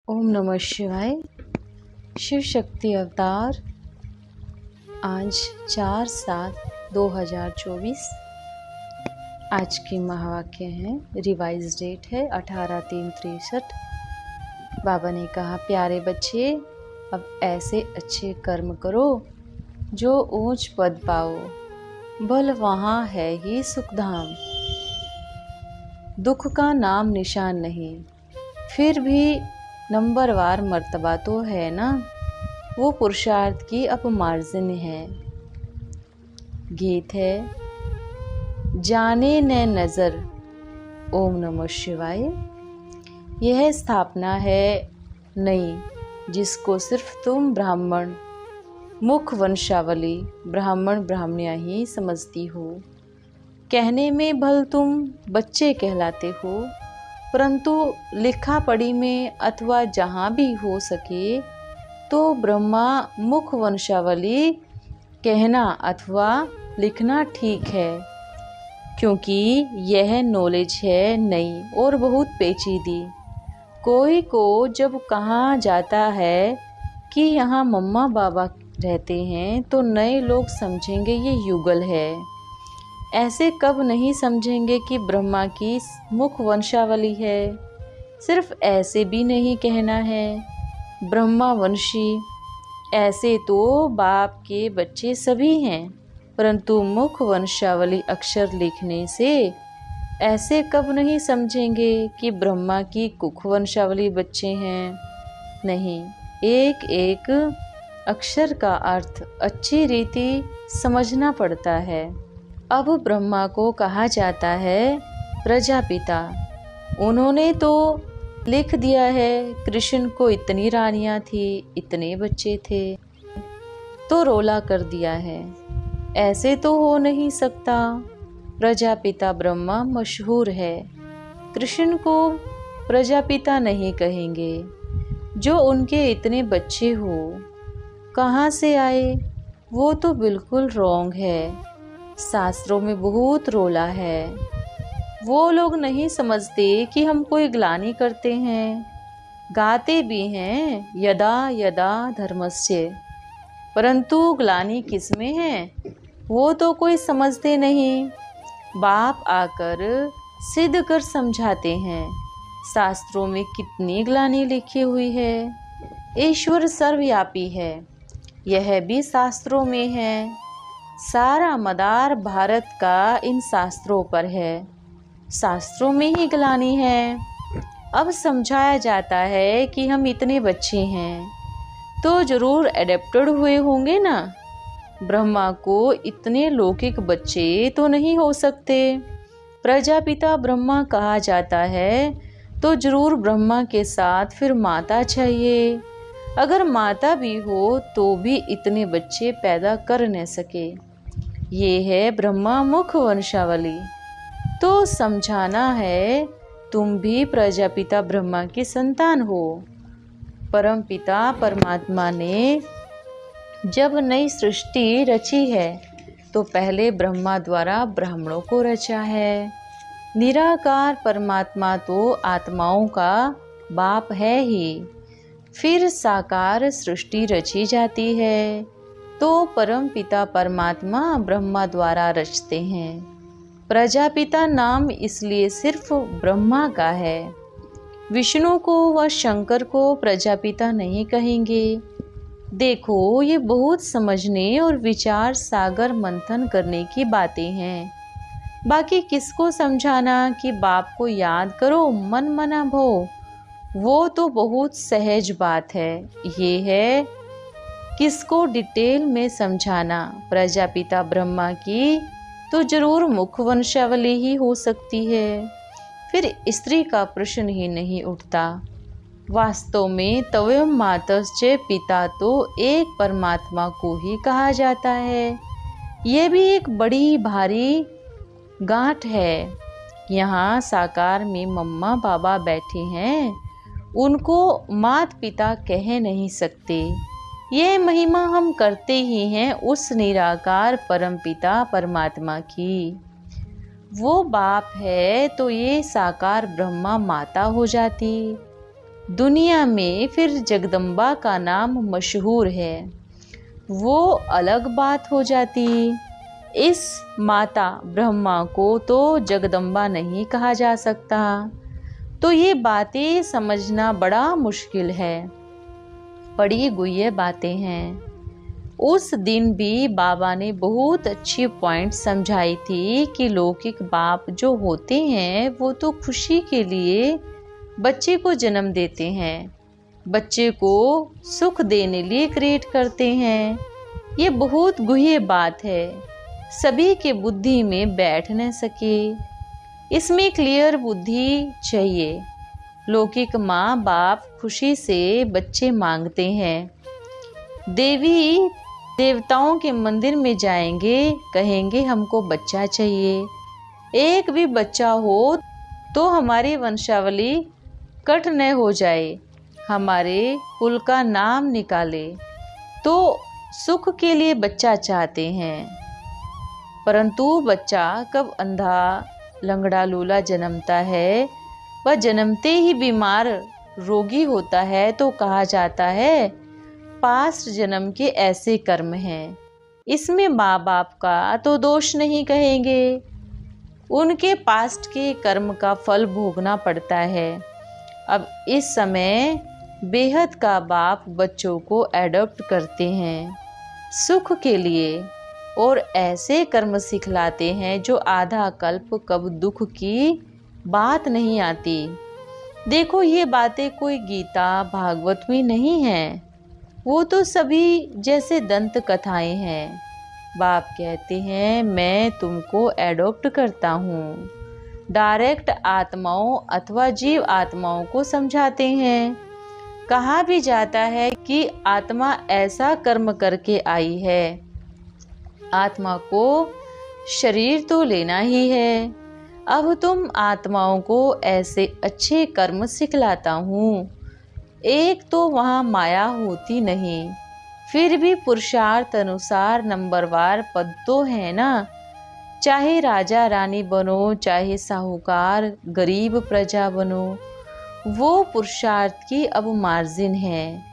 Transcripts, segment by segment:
ओम नमः शिवाय। शिव शक्ति अवतार आज 4/7/2024। आज की महावाक्य है, रिवाइज डेट है 18/3/63। बाबा ने कहा, प्यारे बच्चे, अब ऐसे अच्छे कर्म करो जो ऊंच पद पाओ, बल वहाँ है ही सुखधाम। दुख का नाम निशान नहीं, फिर भी नंबरवार मर्तबा तो है ना, वो पुरुषार्थ की अपमार्जन है। गीत है, जाने न नज़र। ओम नमः शिवाय। यह स्थापना है नई, जिसको सिर्फ तुम ब्राह्मण मुख वंशावली ब्राह्मण ब्राह्मणियाँ ही समझती हो। कहने में भल तुम बच्चे कहलाते हो, परंतु लिखा पढ़ी में अथवा जहाँ भी हो सके तो ब्रह्मा मुख वंशावली कहना अथवा लिखना ठीक है, क्योंकि यह नॉलेज है नई और बहुत पेचीदी। कोई को जब कहा जाता है कि यहाँ मम्मा बाबा रहते हैं तो नए लोग समझेंगे ये युगल है। ऐसे कब नहीं समझेंगे कि ब्रह्मा की मुख वंशावली है। सिर्फ ऐसे भी नहीं कहना है ब्रह्मा वंशी, ऐसे तो बाप के बच्चे सभी हैं, परंतु मुख वंशावली अक्षर लिखने से ऐसे कब नहीं समझेंगे कि ब्रह्मा की कुख वंशावली बच्चे हैं। नहीं, एक एक अक्षर का अर्थ अच्छी रीति समझना पड़ता है। अब ब्रह्मा को कहा जाता है प्रजापिता। उन्होंने तो लिख दिया है, कृष्ण को इतनी रानियां थी, इतने बच्चे थे, तो रोला कर दिया है। ऐसे तो हो नहीं सकता। प्रजापिता ब्रह्मा मशहूर है, कृष्ण को प्रजापिता नहीं कहेंगे। जो उनके इतने बच्चे हो कहाँ से आए, वो तो बिल्कुल रॉन्ग है। शास्त्रों में बहुत रोला है। वो लोग नहीं समझते कि हम कोई ग्लानि करते हैं, गाते भी हैं यदा यदा धर्मस्य, परंतु ग्लानि किसमें है वो तो कोई समझते नहीं। बाप आकर सिद्ध कर समझाते हैं। शास्त्रों में कितनी ग्लानि लिखी हुई है। ईश्वर सर्वव्यापी है, यह भी शास्त्रों में है। सारा मदार भारत का इन शास्त्रों पर है, शास्त्रों में ही ग्लानि है। अब समझाया जाता है कि हम इतने बच्चे हैं तो जरूर एडेप्टेड हुए होंगे ना। ब्रह्मा को इतने लौकिक बच्चे तो नहीं हो सकते। प्रजापिता ब्रह्मा कहा जाता है तो जरूर ब्रह्मा के साथ फिर माता चाहिए। अगर माता भी हो तो भी इतने बच्चे पैदा कर न सके। ये है ब्रह्मा मुख वंशावली। तो समझाना है तुम भी प्रजापिता ब्रह्मा की संतान हो। परम पिता परमात्मा ने जब नई सृष्टि रची है तो पहले ब्रह्मा द्वारा ब्राह्मणों को रचा है। निराकार परमात्मा तो आत्माओं का बाप है ही, फिर साकार सृष्टि रची जाती है तो परम पिता परमात्मा ब्रह्मा द्वारा रचते हैं। प्रजापिता नाम इसलिए सिर्फ ब्रह्मा का है। विष्णु को व शंकर को प्रजापिता नहीं कहेंगे। देखो, ये बहुत समझने और विचार सागर मंथन करने की बातें हैं। बाकी किसको समझाना कि बाप को याद करो मन मना भो, वो तो बहुत सहज बात है। ये है किसको डिटेल में समझाना। प्रजापिता ब्रह्मा की तो जरूर मुख वंशावली ही हो सकती है, फिर स्त्री का प्रश्न ही नहीं उठता। वास्तव में तवयम मातश्च पिता तो एक परमात्मा को ही कहा जाता है। यह भी एक बड़ी भारी गांठ है। यहाँ साकार में मम्मा बाबा बैठे हैं, उनको मात पिता कह नहीं सकते। ये महिमा हम करते ही हैं उस निराकार परमपिता परमात्मा की। वो बाप है तो ये साकार ब्रह्मा माता हो जाती। दुनिया में फिर जगदम्बा का नाम मशहूर है, वो अलग बात हो जाती। इस माता ब्रह्मा को तो जगदम्बा नहीं कहा जा सकता। तो ये बातें समझना बड़ा मुश्किल है, बड़ी गुह्य बातें हैं। उस दिन भी बाबा ने बहुत अच्छी पॉइंट समझाई थी कि लौकिक बाप जो होते हैं वो तो खुशी के लिए बच्चे को जन्म देते हैं, बच्चे को सुख देने लिए क्रिएट करते हैं। ये बहुत गुह्य बात है, सभी के बुद्धि में बैठ न सके। इसमें क्लियर बुद्धि चाहिए। लौकिक माँ बाप खुशी से बच्चे मांगते हैं, देवी देवताओं के मंदिर में जाएंगे, कहेंगे हमको बच्चा चाहिए, एक भी बच्चा हो तो हमारी वंशावली कट न हो जाए, हमारे कुल का नाम निकाले, तो सुख के लिए बच्चा चाहते हैं। परंतु बच्चा कब अंधा लंगड़ा लूला जन्मता है, वह जन्मते ही बीमार रोगी होता है, तो कहा जाता है पास्ट जन्म के ऐसे कर्म हैं। इसमें माँ बाप का तो दोष नहीं कहेंगे, उनके पास्ट के कर्म का फल भोगना पड़ता है। अब इस समय बेहद का बाप बच्चों को एडॉप्ट करते हैं सुख के लिए, और ऐसे कर्म सिखलाते हैं जो आधा कल्प कब दुख की बात नहीं आती। देखो ये बातें कोई गीता भागवत में नहीं है, वो तो सभी जैसे दंत कथाएं हैं। बाप कहते हैं मैं तुमको एडॉप्ट करता हूँ। डायरेक्ट आत्माओं अथवा जीव आत्माओं को समझाते हैं। कहा भी जाता है कि आत्मा ऐसा कर्म करके आई है, आत्मा को शरीर तो लेना ही है। अब तुम आत्माओं को ऐसे अच्छे कर्म सिखलाता हूँ। एक तो वहाँ माया होती नहीं, फिर भी पुरुषार्थ अनुसार नंबरवार पद तो है ना। चाहे राजा रानी बनो, चाहे साहूकार गरीब प्रजा बनो, वो पुरुषार्थ की अब मार्जिन है।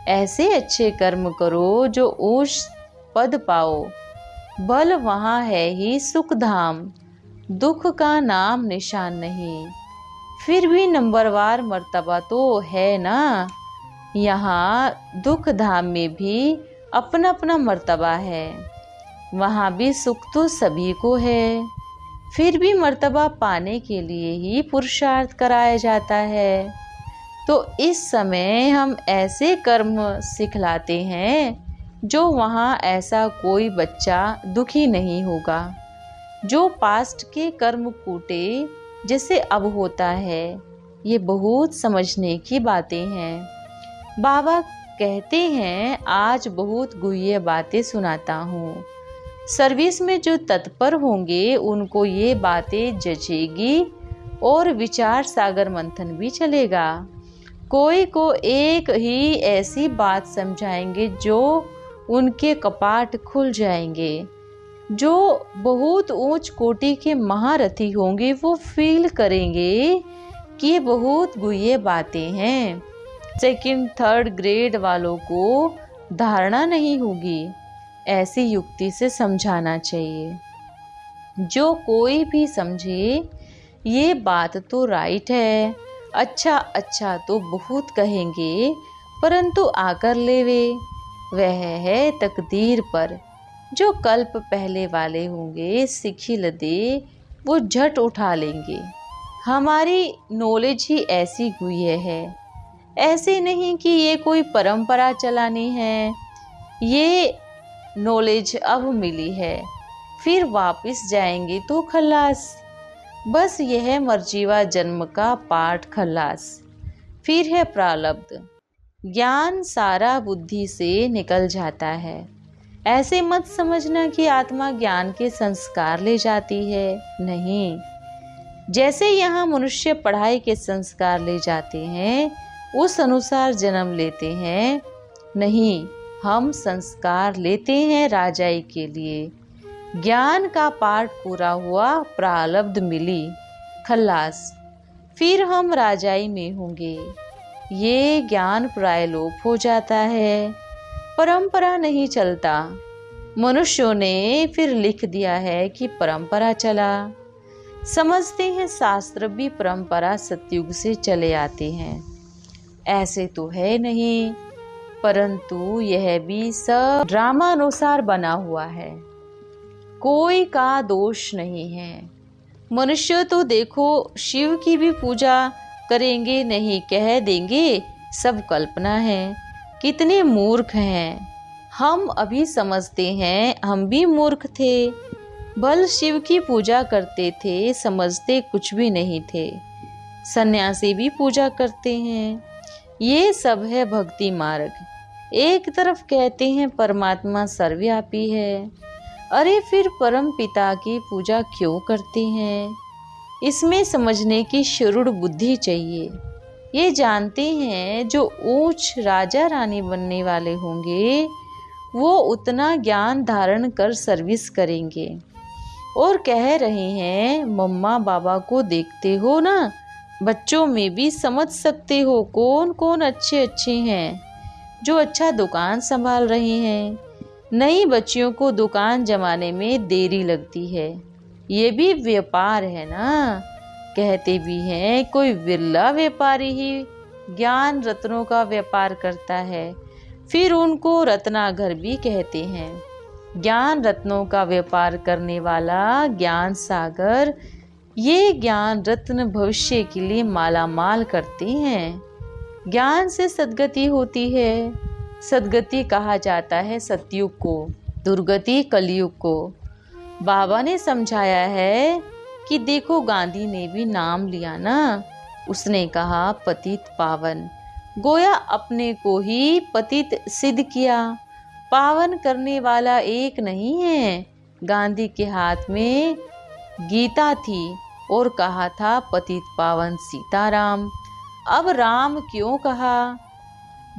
ऐसे अच्छे कर्म करो जो ऊंच पद पाओ, बल वहाँ है ही सुख धाम, दुख का नाम निशान नहीं। फिर भी नंबरवार मर्तबा तो है ना। यहाँ दुख धाम में भी अपना अपना मर्तबा है, वहाँ भी सुख तो सभी को है। फिर भी मर्तबा पाने के लिए ही पुरुषार्थ कराया जाता है। तो इस समय हम ऐसे कर्म सिखलाते हैं जो वहाँ ऐसा कोई बच्चा दुखी नहीं होगा। जो पास्ट के कर्म कूटे जैसे अब होता है, ये बहुत समझने की बातें हैं। बाबा कहते हैं आज बहुत गुह्य बातें सुनाता हूँ। सर्विस में जो तत्पर होंगे उनको ये बातें जचेगी और विचार सागर मंथन भी चलेगा। कोई को एक ही ऐसी बात समझाएंगे जो उनके कपाट खुल जाएंगे। जो बहुत ऊंच कोटि के महारथी होंगे वो फील करेंगे कि ये बहुत गुह्य बातें हैं। सेकंड थर्ड ग्रेड वालों को धारणा नहीं होगी। ऐसी युक्ति से समझाना चाहिए। जो कोई भी समझे ये बात तो राइट है, अच्छा अच्छा तो बहुत कहेंगे, परंतु आकर लेवे वह है तकदीर पर। जो कल्प पहले वाले होंगे सिखी लदे वो झट उठा लेंगे। हमारी नॉलेज ही ऐसी गुह्य है, ऐसे नहीं कि ये कोई परंपरा चलानी है। ये नॉलेज अब मिली है, फिर वापस जाएंगे तो खल्लास। बस यह मर्जीवा जन्म का पाठ खल्लास, फिर है प्रारब्ध। ज्ञान सारा बुद्धि से निकल जाता है। ऐसे मत समझना कि आत्मा ज्ञान के संस्कार ले जाती है, नहीं। जैसे यहाँ मनुष्य पढ़ाई के संस्कार ले जाते हैं उस अनुसार जन्म लेते हैं, नहीं, हम संस्कार लेते हैं राजाई के लिए। ज्ञान का पाठ पूरा हुआ, प्रारब्ध मिली, खल्लास, फिर हम राजाई में होंगे। ये ज्ञान प्राय लोप हो जाता है, परंपरा नहीं चलता। मनुष्यों ने फिर लिख दिया है कि परंपरा चला। समझते हैं शास्त्र भी परंपरा सतयुग से चले आते हैं। ऐसे तो है नहीं, परंतु यह भी सब ड्रामा अनुसार बना हुआ है, कोई का दोष नहीं है। मनुष्य तो देखो शिव की भी पूजा करेंगे नहीं, कह देंगे सब कल्पना है। कितने मूर्ख हैं हम, अभी समझते हैं हम भी मूर्ख थे। बल शिव की पूजा करते थे, समझते कुछ भी नहीं थे। सन्यासी भी पूजा करते हैं। ये सब है भक्ति मार्ग। एक तरफ कहते हैं परमात्मा सर्वव्यापी है, अरे फिर परम पिता की पूजा क्यों करते हैं? इसमें समझने की शुरुड़ बुद्धि चाहिए। ये जानते हैं जो ऊंच राजा रानी बनने वाले होंगे वो उतना ज्ञान धारण कर सर्विस करेंगे। और कह रहे हैं मम्मा बाबा को देखते हो ना, बच्चों में भी समझ सकते हो कौन कौन अच्छे अच्छे हैं जो अच्छा दुकान संभाल रहे हैं। नई बच्चियों को दुकान जमाने में देरी लगती है, ये भी व्यापार है ना। कहते भी हैं कोई विरला व्यापारी ही ज्ञान रत्नों का व्यापार करता है, फिर उनको रत्नाघर भी कहते हैं। ज्ञान रत्नों का व्यापार करने वाला ज्ञान सागर ये ज्ञान रत्न भविष्य के लिए माला माल करते हैं। ज्ञान से सद्गति होती है। सद्गति कहा जाता है सतयुग को, दुर्गति कलयुग को। बाबा ने समझाया है कि देखो गांधी ने भी नाम लिया ना, उसने कहा पतित पावन, गोया अपने को ही पतित सिद्ध किया। पावन करने वाला एक नहीं है। गांधी के हाथ में गीता थी और कहा था पतित पावन सीताराम। अब राम क्यों कहा?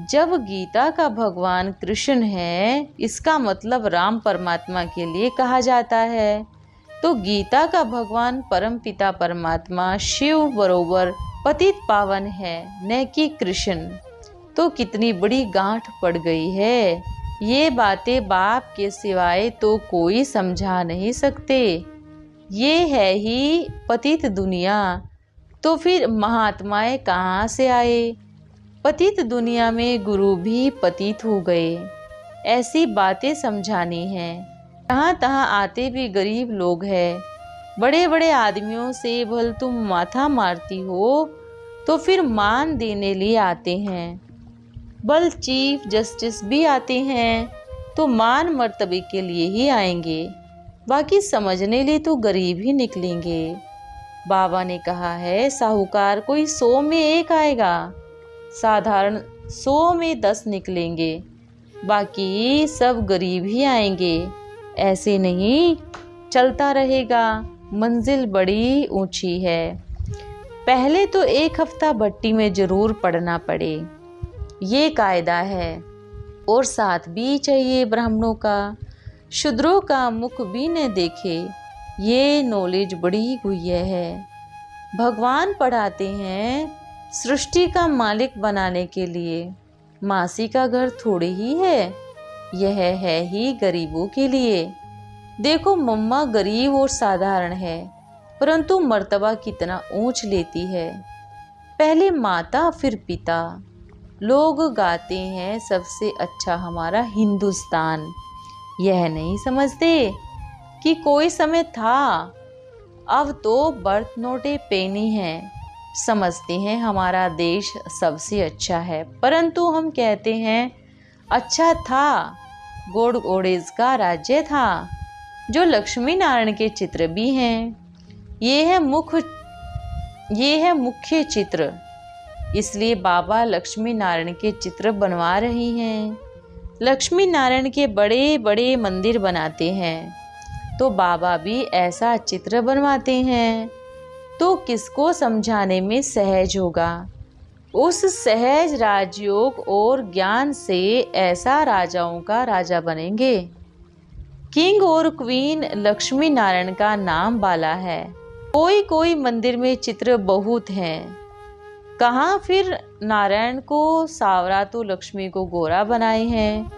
जब गीता का भगवान कृष्ण है, इसका मतलब राम परमात्मा के लिए कहा जाता है, तो गीता का भगवान परम पिता परमात्मा शिव बरोबर पतित पावन है, न कि कृष्ण। तो कितनी बड़ी गांठ पड़ गई है। ये बातें बाप के सिवाय तो कोई समझा नहीं सकते। ये है ही पतित दुनिया, तो फिर महात्माएं कहाँ से आए? पतित दुनिया में गुरु भी पतित हो गए। ऐसी बातें समझानी हैं। जहाँ तहाँ आते भी गरीब लोग हैं। बड़े बड़े आदमियों से भल तुम माथा मारती हो तो फिर मान देने लिए आते हैं। बल चीफ जस्टिस भी आते हैं तो मान मर्तबे के लिए ही आएंगे, बाकी समझने लिए तो गरीब ही निकलेंगे। बाबा ने कहा है साहूकार कोई 100 में 1 आएगा, साधारण 100 में 10 निकलेंगे, बाकी सब गरीब ही आएंगे। ऐसे नहीं चलता रहेगा। मंजिल बड़ी ऊंची है। पहले तो 1 हफ्ता भट्टी में जरूर पड़ना पड़े, ये कायदा है। और साथ भी चाहिए ब्राह्मणों का, शूद्रों का मुख भी न देखे। ये नॉलेज बड़ी गुह्य है। भगवान पढ़ाते हैं सृष्टि का मालिक बनाने के लिए। मासी का घर थोड़े ही है, यह है ही गरीबों के लिए। देखो मम्मा गरीब और साधारण है, परंतु मर्तबा कितना ऊंच लेती है। पहले माता फिर पिता। लोग गाते हैं सबसे अच्छा हमारा हिंदुस्तान। यह नहीं समझते कि कोई समय था, अब तो बर्थ नोटे पेनी है। समझते हैं हमारा देश सबसे अच्छा है, परंतु हम कहते हैं अच्छा था, गोड ओडेज का राज्य था, जो लक्ष्मी नारायण के चित्र भी हैं। ये है मुख्य चित्र, इसलिए बाबा लक्ष्मी नारायण के चित्र बनवा रही हैं। लक्ष्मी नारायण के बड़े बड़े मंदिर बनाते हैं, तो बाबा भी ऐसा चित्र बनवाते हैं। तो किसको समझाने में सहज होगा? उस सहज राजयोग और ज्ञान से ऐसा राजाओं का राजा बनेंगे। किंग और क्वीन लक्ष्मी नारायण का नाम बाला है। कोई कोई मंदिर में चित्र बहुत हैं। कहाँ फिर नारायण को सावरा तो लक्ष्मी को गोरा बनाए हैं।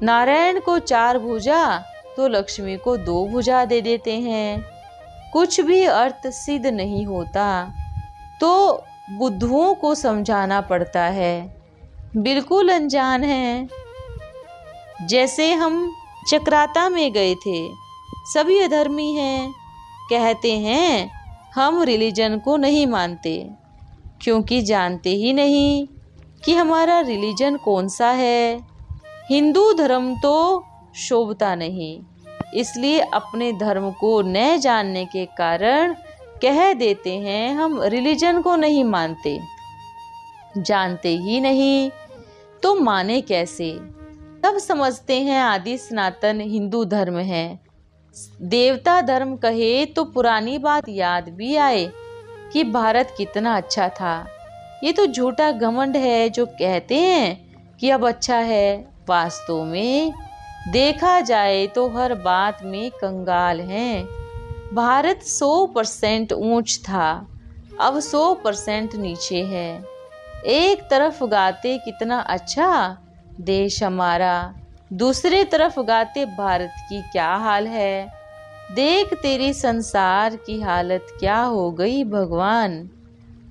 नारायण को 4 भुजा तो लक्ष्मी को 2 भुजा दे देते हैं। कुछ भी अर्थ सिद्ध नहीं होता तो बुद्धुओं को समझाना पड़ता है, बिल्कुल अनजान हैं। जैसे हम चक्राता में गए थे, सभी अधर्मी हैं, कहते हैं हम रिलीजन को नहीं मानते क्योंकि जानते ही नहीं कि हमारा रिलीजन कौन सा है। हिंदू धर्म तो शोभता नहीं, इसलिए अपने धर्म को न जानने के कारण कह देते हैं हम रिलीजन को नहीं मानते। जानते ही नहीं तो माने कैसे? तब समझते हैं आदि सनातन हिंदू धर्म है। देवता धर्म कहे तो पुरानी बात याद भी आए कि भारत कितना अच्छा था। ये तो झूठा घमंड है जो कहते हैं कि अब अच्छा है। वास्तव में देखा जाए तो हर बात में कंगाल हैं। भारत 100% ऊंच था, अब 100% नीचे है। एक तरफ गाते कितना अच्छा देश हमारा, दूसरे तरफ गाते भारत की क्या हाल है। देख तेरी संसार की हालत क्या हो गई भगवान।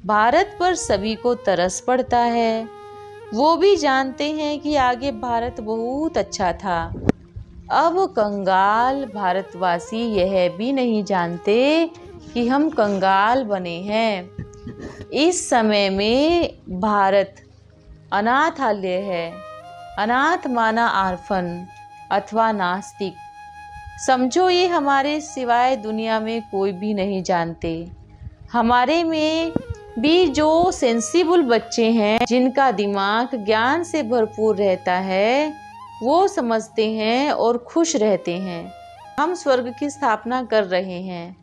भारत पर सभी को तरस पड़ता है, वो भी जानते हैं कि आगे भारत बहुत अच्छा था। अब कंगाल भारतवासी यह भी नहीं जानते कि हम कंगाल बने हैं। इस समय में भारत अनाथालय है। अनाथ माना आर्फन अथवा नास्तिक। समझो ये हमारे सिवाय दुनिया में कोई भी नहीं जानते। हमारे में भी जो सेंसिबल बच्चे हैं, जिनका दिमाग ज्ञान से भरपूर रहता है, वो समझते हैं और खुश रहते हैं। हम स्वर्ग की स्थापना कर रहे हैं।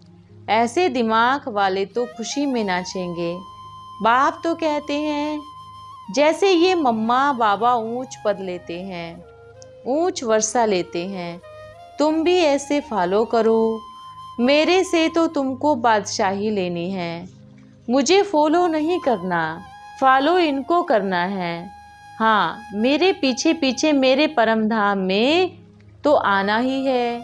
ऐसे दिमाग वाले तो खुशी में नाचेंगे। बाप तो कहते हैं जैसे ये मम्मा बाबा ऊंच पद लेते हैं, ऊंच वर्षा लेते हैं, तुम भी ऐसे फॉलो करो। मेरे से तो तुमको बादशाही लेनी है, मुझे फॉलो नहीं करना, फॉलो इनको करना है। हाँ, मेरे पीछे पीछे मेरे परम धाम में तो आना ही है।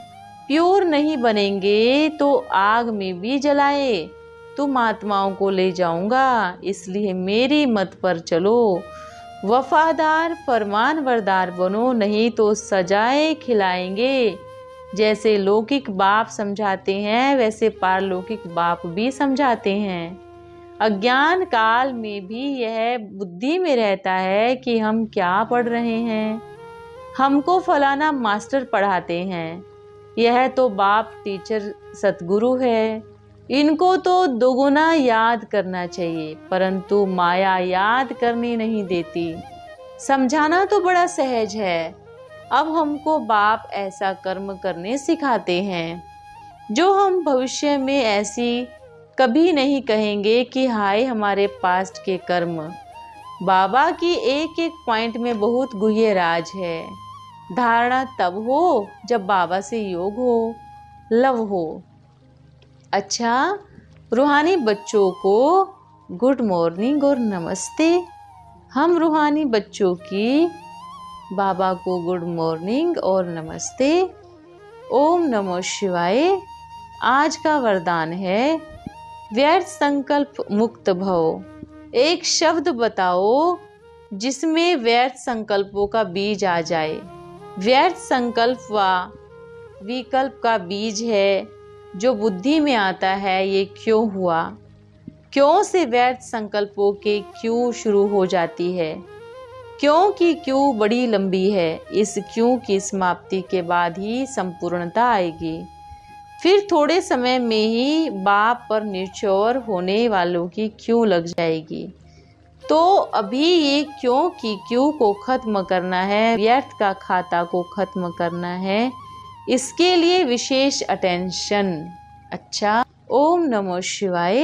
प्योर नहीं बनेंगे तो आग में भी जलाए तुम आत्माओं को ले जाऊंगा, इसलिए मेरी मत पर चलो। वफादार फरमानबरदार बनो, नहीं तो सजाएं खिलाएंगे। जैसे लौकिक बाप समझाते हैं वैसे पारलौकिक बाप भी समझाते हैं। अज्ञान काल में भी यह बुद्धि में रहता है कि हम क्या पढ़ रहे हैं। हमको फलाना मास्टर पढ़ाते हैं, यह तो बाप टीचर सतगुरु है, इनको तो दोगुना याद करना चाहिए, परंतु माया याद करनी नहीं देती। समझाना तो बड़ा सहज है। अब हमको बाप ऐसा कर्म करने सिखाते हैं जो हम भविष्य में ऐसी कभी नहीं कहेंगे कि हाय हमारे पास्ट के कर्म। बाबा की एक एक पॉइंट में बहुत गुह्य राज है। धारणा तब हो जब बाबा से योग हो, लव हो। अच्छा, रूहानी बच्चों को गुड मॉर्निंग और नमस्ते। हम रूहानी बच्चों की बाबा को गुड मॉर्निंग और नमस्ते। ओम नमो शिवाय। आज का वरदान है व्यर्थ संकल्प मुक्त भव। एक शब्द बताओ जिसमें व्यर्थ संकल्पों का बीज आ जाए। व्यर्थ संकल्प व विकल्प का बीज है जो बुद्धि में आता है। ये क्यों हुआ? क्यों से व्यर्थ संकल्पों के क्यों शुरू हो जाती है? क्यों की क्यों बड़ी लंबी है। इस क्यों की समाप्ति के बाद ही संपूर्णता आएगी। फिर थोड़े समय में ही बाप पर निचोर होने वालों की क्यों लग जाएगी। तो अभी ये क्यों की क्यों को खत्म करना है, व्यर्थ का खाता को खत्म करना है, इसके लिए विशेष अटेंशन। अच्छा, ओम नमो शिवाय।